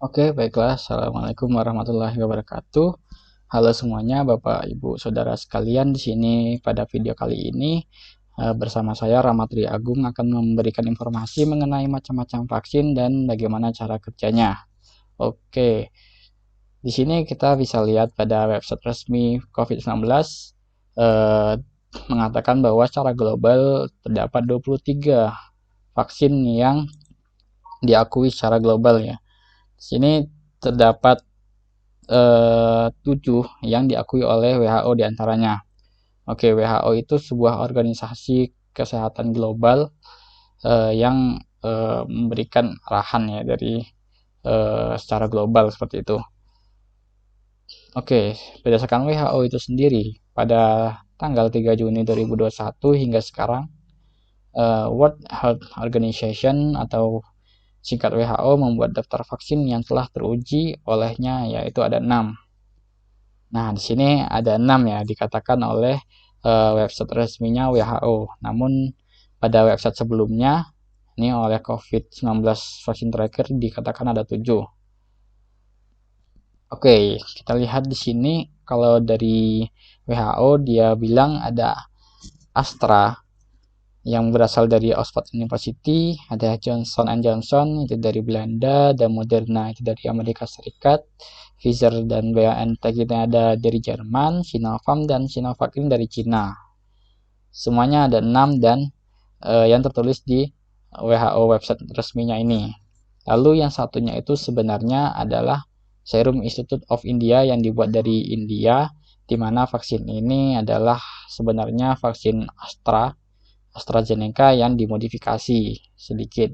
Oke, baiklah. Assalamualaikum warahmatullahi wabarakatuh. Halo semuanya, Bapak, Ibu, Saudara sekalian. Di sini pada video kali ini bersama saya Ramadri Agung akan memberikan informasi mengenai macam-macam vaksin dan bagaimana cara kerjanya. Oke, di sini kita bisa lihat pada website resmi COVID-19 eh, mengatakan bahwa secara global terdapat 23 vaksin yang diakui secara global ya. Di sini terdapat 7 yang diakui oleh WHO diantaranya. Oke, WHO itu sebuah organisasi kesehatan global yang memberikan arahan ya dari secara global seperti itu. Oke, berdasarkan WHO itu sendiri pada tanggal 3 Juni 2021 hingga sekarang World Health Organization atau singkat WHO membuat daftar vaksin yang telah teruji olehnya yaitu ada 6. Nah, di sini ada 6 ya dikatakan oleh website resminya WHO. Namun pada website sebelumnya ini oleh COVID-19 Vaccine Tracker dikatakan ada 7. Oke, kita lihat di sini kalau dari WHO dia bilang ada Astra yang berasal dari Oxford University, ada Johnson Johnson itu dari Belanda, dan Moderna itu dari Amerika Serikat, Pfizer dan BioNTech itu ada dari Jerman, Sinopharm dan Sinovac ini dari Cina. Semuanya ada 6 dan yang tertulis di WHO website resminya ini. Lalu yang satunya itu sebenarnya adalah Serum Institute of India yang dibuat dari India, di mana vaksin ini adalah sebenarnya vaksin AstraZeneca yang dimodifikasi sedikit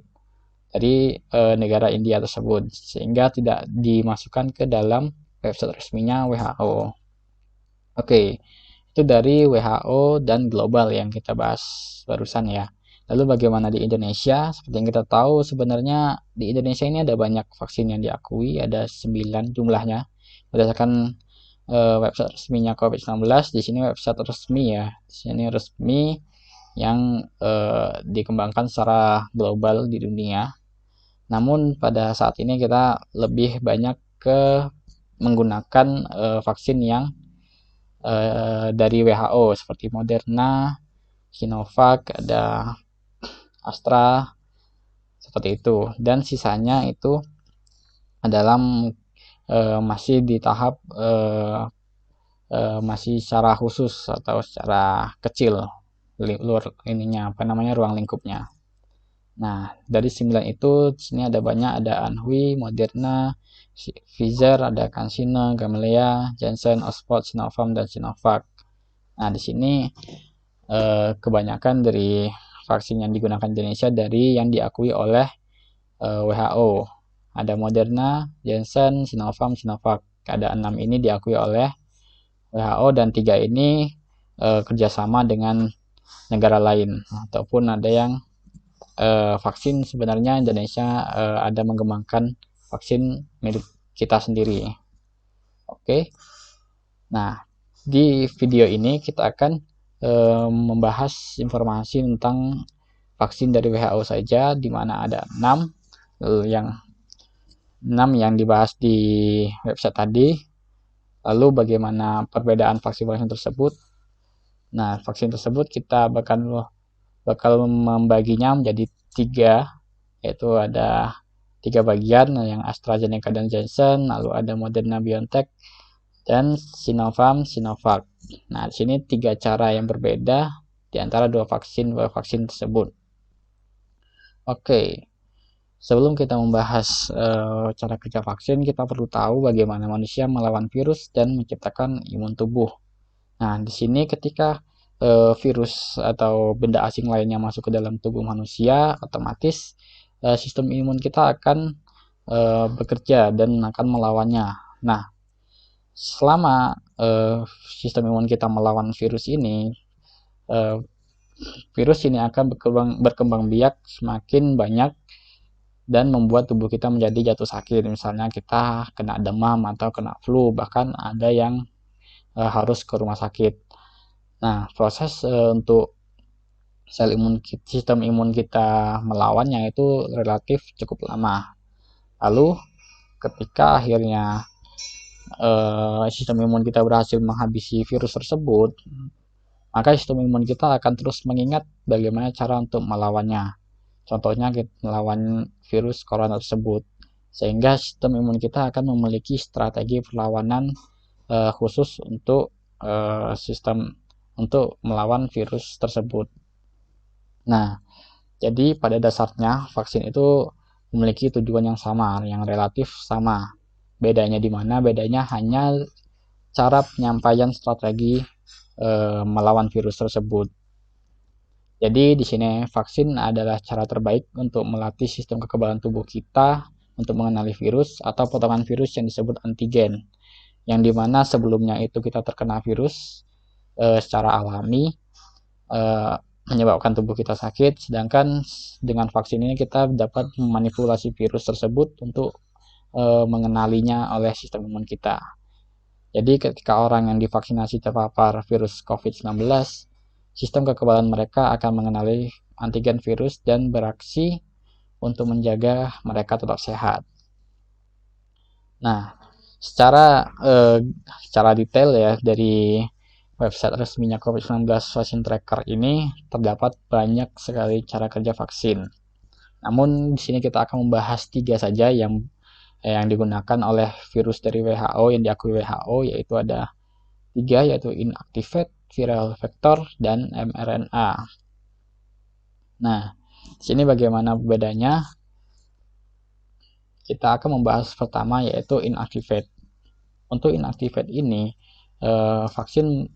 dari negara India tersebut sehingga tidak dimasukkan ke dalam website resminya WHO. Oke, itu dari WHO dan global yang kita bahas barusan ya. Lalu bagaimana di Indonesia? Seperti yang kita tahu sebenarnya di Indonesia ini ada banyak vaksin yang diakui, ada 9 jumlahnya berdasarkan website resminya COVID-19. Di sini website resmi ya. Di sini resmi yang dikembangkan secara global di dunia. Namun pada saat ini kita lebih banyak ke menggunakan vaksin yang dari WHO seperti Moderna, Sinovac, ada Astra seperti itu. Dan sisanya itu adalah masih di tahap masih secara khusus atau secara kecil luar ininya apa namanya ruang lingkupnya. Nah, dari 9 itu di sini ada banyak, ada Anhui, Moderna, Pfizer, ada CanSino, Gamaleya, Janssen, Oxford, Sinopharm dan Sinovac. Nah, di sini kebanyakan dari vaksin yang digunakan di Indonesia dari yang diakui oleh WHO. Ada Moderna, Janssen, Sinopharm, Sinovac. Ada 6 ini diakui oleh WHO dan 3 ini kerjasama dengan negara lain ataupun ada yang vaksin sebenarnya Indonesia ada mengembangkan vaksin milik kita sendiri. Oke. Nah, di video ini kita akan membahas informasi tentang vaksin dari WHO saja di mana ada 6 yang dibahas di website tadi. Lalu bagaimana perbedaan vaksin-vaksin tersebut? Nah, vaksin tersebut kita bakal membaginya menjadi 3, yaitu ada 3 bagian yang AstraZeneca dan Janssen, lalu ada Moderna BioNTech dan Sinopharm Sinovac. Nah, di sini 3 cara yang berbeda di antara dua vaksin tersebut. Oke. Sebelum kita membahas cara kerja vaksin, kita perlu tahu bagaimana manusia melawan virus dan menciptakan imun tubuh. Nah, di sini ketika virus atau benda asing lainnya masuk ke dalam tubuh manusia, otomatis sistem imun kita akan bekerja dan akan melawannya. Nah, selama sistem imun kita melawan virus ini, virus ini akan berkembang biak semakin banyak dan membuat tubuh kita menjadi jatuh sakit. Misalnya kita kena demam atau kena flu, bahkan ada yang harus ke rumah sakit. Nah, proses untuk sistem imun kita melawannya itu relatif cukup lama. Lalu ketika akhirnya sistem imun kita berhasil menghabisi virus tersebut, maka sistem imun kita akan terus mengingat bagaimana cara untuk melawannya. Contohnya kita melawan virus corona tersebut, sehingga sistem imun kita akan memiliki strategi perlawanan khusus untuk sistem untuk melawan virus tersebut. Nah, jadi pada dasarnya vaksin itu memiliki tujuan yang sama, yang relatif sama. Bedanya di mana? Bedanya hanya cara penyampaian strategi melawan virus tersebut. Jadi di sini vaksin adalah cara terbaik untuk melatih sistem kekebalan tubuh kita untuk mengenali virus atau potongan virus yang disebut antigen, yang dimana sebelumnya itu kita terkena virus secara alami, menyebabkan tubuh kita sakit, sedangkan dengan vaksin ini kita dapat memanipulasi virus tersebut untuk mengenalinya oleh sistem imun kita. Jadi ketika orang yang divaksinasi terpapar virus COVID-19, sistem kekebalan mereka akan mengenali antigen virus dan beraksi untuk menjaga mereka tetap sehat. Nah, secara detail ya dari website resminya COVID-19 Vaksin Tracker ini terdapat banyak sekali cara kerja vaksin. Namun di sini kita akan membahas 3 saja yang digunakan oleh virus dari WHO yang diakui WHO, yaitu ada 3, yaitu inactivate, viral vector, dan mRNA. Nah, di sini bagaimana bedanya? Kita akan membahas pertama yaitu inactivate. Untuk inactivate ini vaksin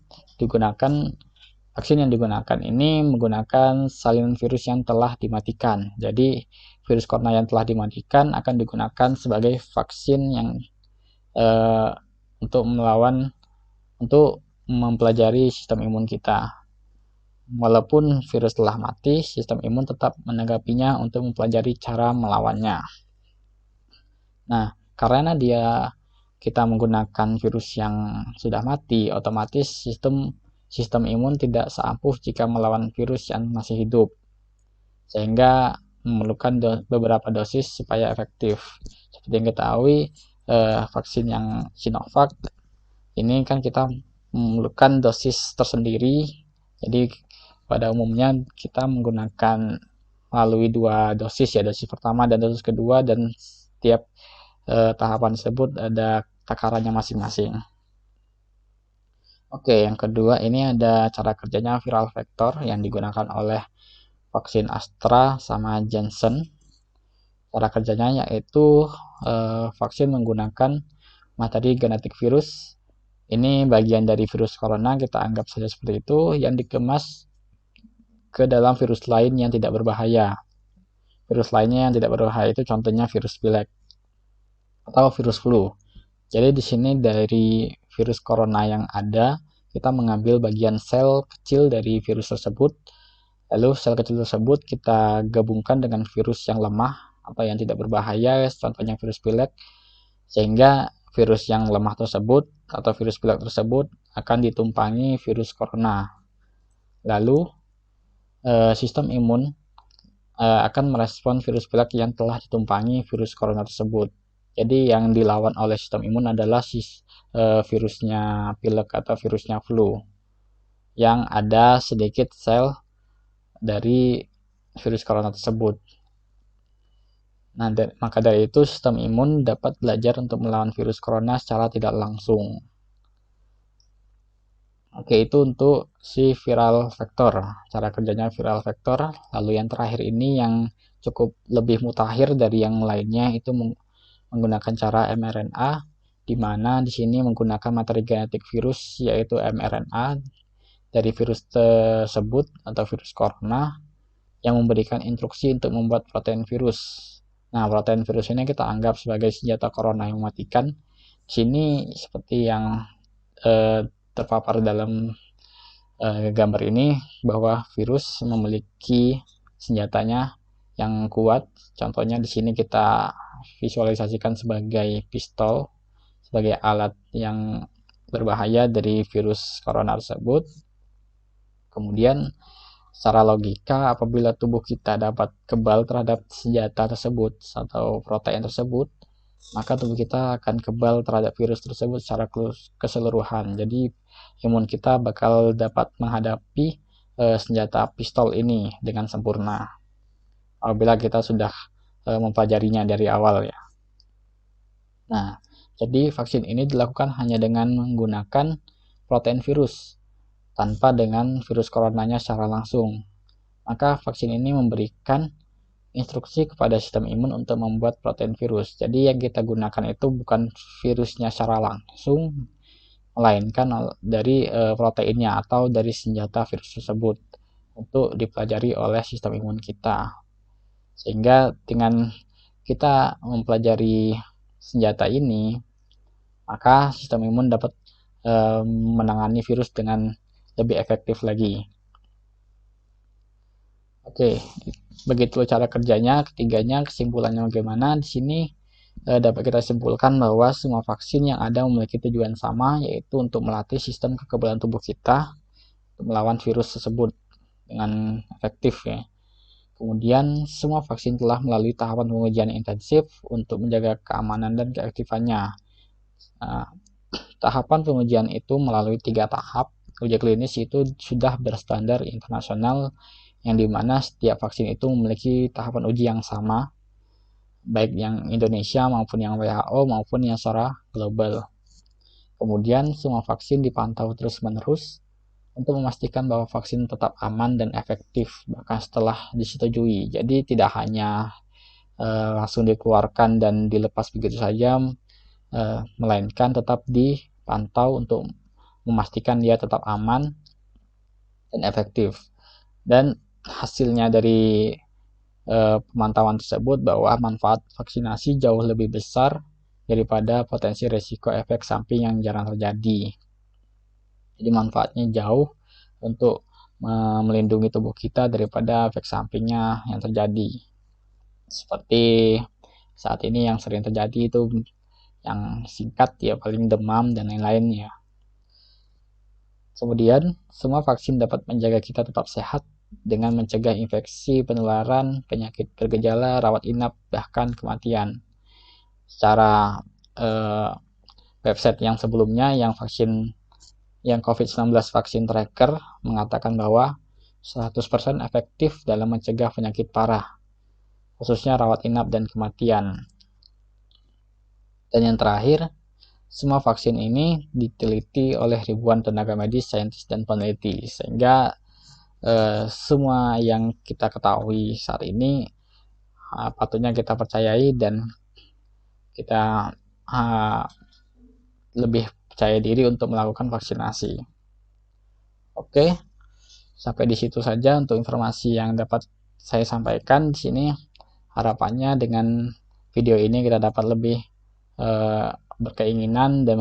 yang digunakan ini menggunakan salinan virus yang telah dimatikan. Jadi virus corona yang telah dimatikan akan digunakan sebagai vaksin yang untuk mempelajari sistem imun kita. Walaupun virus telah mati, sistem imun tetap menanggapinya untuk mempelajari cara melawannya. Nah, karena kita menggunakan virus yang sudah mati, otomatis sistem imun tidak seampuh jika melawan virus yang masih hidup, sehingga memerlukan beberapa dosis supaya efektif. Seperti yang kita ketahui, vaksin yang Sinovac ini kan kita memerlukan dosis tersendiri. Jadi pada umumnya kita menggunakan melalui 2 dosis ya, dosis pertama dan dosis kedua, dan setiap tahapan tersebut ada takarannya masing-masing. Oke, yang kedua ini ada cara kerjanya viral vector yang digunakan oleh vaksin Astra sama Janssen. Cara kerjanya yaitu vaksin menggunakan materi genetik virus. Ini bagian dari virus corona, kita anggap saja seperti itu, yang dikemas ke dalam virus lain yang tidak berbahaya. Virus lainnya yang tidak berbahaya itu contohnya virus pilek atau virus flu. Jadi di sini dari virus corona yang ada, kita mengambil bagian sel kecil dari virus tersebut, lalu sel kecil tersebut kita gabungkan dengan virus yang lemah atau yang tidak berbahaya, contohnya virus pilek, sehingga virus yang lemah tersebut atau virus pilek tersebut akan ditumpangi virus corona. Lalu sistem imun akan merespon virus pilek yang telah ditumpangi virus corona tersebut. Jadi yang dilawan oleh sistem imun adalah virusnya pilek atau virusnya flu yang ada sedikit sel dari virus corona tersebut. Nah, maka dari itu sistem imun dapat belajar untuk melawan virus corona secara tidak langsung. Oke, itu untuk si viral vector, cara kerjanya viral vector. Lalu yang terakhir ini yang cukup lebih mutakhir dari yang lainnya, itu menggunakan cara mRNA, di mana di sini menggunakan materi genetik virus yaitu mRNA dari virus tersebut atau virus corona yang memberikan instruksi untuk membuat protein virus. Nah, protein virus ini kita anggap sebagai senjata corona yang mematikan. Di sini seperti yang terpapar dalam gambar ini, bahwa virus memiliki senjatanya yang kuat. Contohnya di sini kita visualisasikan sebagai pistol, sebagai alat yang berbahaya dari virus corona tersebut. Kemudian secara logika, apabila tubuh kita dapat kebal terhadap senjata tersebut atau protein tersebut, maka tubuh kita akan kebal terhadap virus tersebut secara keseluruhan. Jadi imun kita bakal dapat menghadapi senjata pistol ini dengan sempurna apabila kita sudah mempelajarinya dari awal ya. Nah, jadi vaksin ini dilakukan hanya dengan menggunakan protein virus tanpa dengan virus coronanya secara langsung. Maka vaksin ini memberikan instruksi kepada sistem imun untuk membuat protein virus. Jadi yang kita gunakan itu bukan virusnya secara langsung, melainkan dari proteinnya atau dari senjata virus tersebut untuk dipelajari oleh sistem imun kita. Sehingga dengan kita mempelajari senjata ini, maka sistem imun dapat menangani virus dengan lebih efektif lagi. Oke, begitu cara kerjanya. Ketiganya, kesimpulannya bagaimana? Di sini dapat kita simpulkan bahwa semua vaksin yang ada memiliki tujuan sama, yaitu untuk melatih sistem kekebalan tubuh kita untuk melawan virus tersebut dengan efektif ya. Kemudian semua vaksin telah melalui tahapan pengujian intensif untuk menjaga keamanan dan keaktifannya. Tahapan pengujian itu melalui 3 tahap. Uji klinis itu sudah berstandar internasional, yang dimana setiap vaksin itu memiliki tahapan uji yang sama, baik yang Indonesia maupun yang WHO maupun yang secara global. Kemudian semua vaksin dipantau terus-menerus untuk memastikan bahwa vaksin tetap aman dan efektif bahkan setelah disetujui. Jadi tidak hanya langsung dikeluarkan dan dilepas begitu saja, melainkan tetap dipantau untuk memastikan dia tetap aman dan efektif. Dan hasilnya dari pemantauan tersebut bahwa manfaat vaksinasi jauh lebih besar daripada potensi resiko efek samping yang jarang terjadi. Jadi manfaatnya jauh untuk melindungi tubuh kita daripada efek sampingnya yang terjadi. Seperti saat ini yang sering terjadi itu yang singkat ya, paling demam dan lain-lainnya. Kemudian semua vaksin dapat menjaga kita tetap sehat dengan mencegah infeksi, penularan, penyakit bergejala, rawat inap, bahkan kematian. Secara website yang sebelumnya, yang COVID-19 vaksin tracker mengatakan bahwa 100% efektif dalam mencegah penyakit parah, khususnya rawat inap dan kematian. Dan yang terakhir, semua vaksin ini diteliti oleh ribuan tenaga medis, saintis, dan peneliti, sehingga semua yang kita ketahui saat ini patutnya kita percayai dan kita lebih percaya diri untuk melakukan vaksinasi. Oke, sampai di situ saja untuk informasi yang dapat saya sampaikan di sini. Harapannya dengan video ini kita dapat lebih berkeinginan dan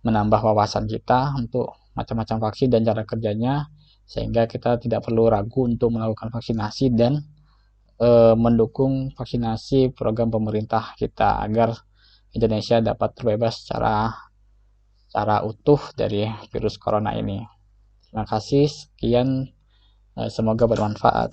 menambah wawasan kita untuk macam-macam vaksin dan cara kerjanya, sehingga kita tidak perlu ragu untuk melakukan vaksinasi dan mendukung vaksinasi program pemerintah kita agar Indonesia dapat terbebas secara utuh dari virus corona ini. Terima kasih, sekian, semoga bermanfaat.